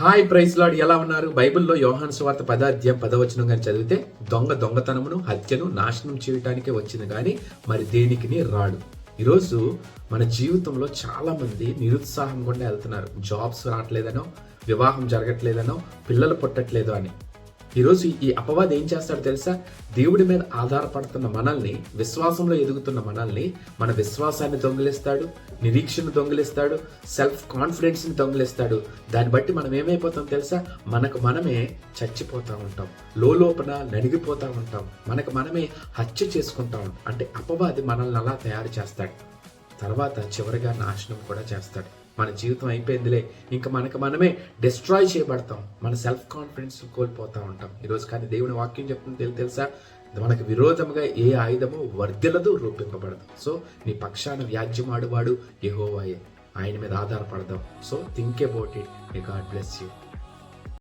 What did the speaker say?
Hi praise lord, ఎలా ఉన్నారు? బైబిల్లో యోహాను సువార్త 10వ అధ్యాయం 10వ వచనం కానీ చదివితే దొంగతనమును హత్యను నాశనం చేయటానికే వచ్చింది కానీ మరి దేనికి రాడు. ఈరోజు మన జీవితంలో చాలా మంది నిరుత్సాహం గుండా వెళ్తున్నారు. జాబ్స్ రావట్లేదనో, వివాహం జరగట్లేదనో, పిల్లలు పుట్టట్లేదో అని. ఈరోజు ఈ అపవాది ఏం చేస్తాడో తెలుసా? దేవుడి మీద ఆధారపడుతున్న మనల్ని, విశ్వాసంలో ఎదుగుతున్న మనల్ని, మన విశ్వాసాన్ని దొంగిలిస్తాడు, నిరీక్షను దొంగిలిస్తాడు, సెల్ఫ్ కాన్ఫిడెన్స్ ని దొంగిలిస్తాడు. దాన్ని బట్టి మనం ఏమైపోతాం తెలుసా? మనకు మనమే చచ్చిపోతా ఉంటాం, లోపల నడిగిపోతా ఉంటాం, మనకు మనమే హత్య చేసుకుంటాం. అంటే అపవాది మనల్ని అలా తయారు చేస్తాడు, తర్వాత చివరిగా నాశనం కూడా చేస్తాడు. మన జీవితం అయిపోయిందిలే, ఇంకా మనకు మనమే డిస్ట్రాయ్ చేయబడతాం, మన సెల్ఫ్ కాన్ఫిడెన్స్ కోల్పోతూ ఉంటాం. ఈరోజు కానీ దేవుని వాక్యం చెప్తుంది తెలుసా? మనకు విరోధముగా ఏ ఆయుధము వర్ధిల్లదు, రూపింపబడదు. సో నీ పక్షాన వ్యాజ్యమాడువాడు యెహోవాయే. ఆయన మీద ఆధారపడదాం. So think about it. May God bless you.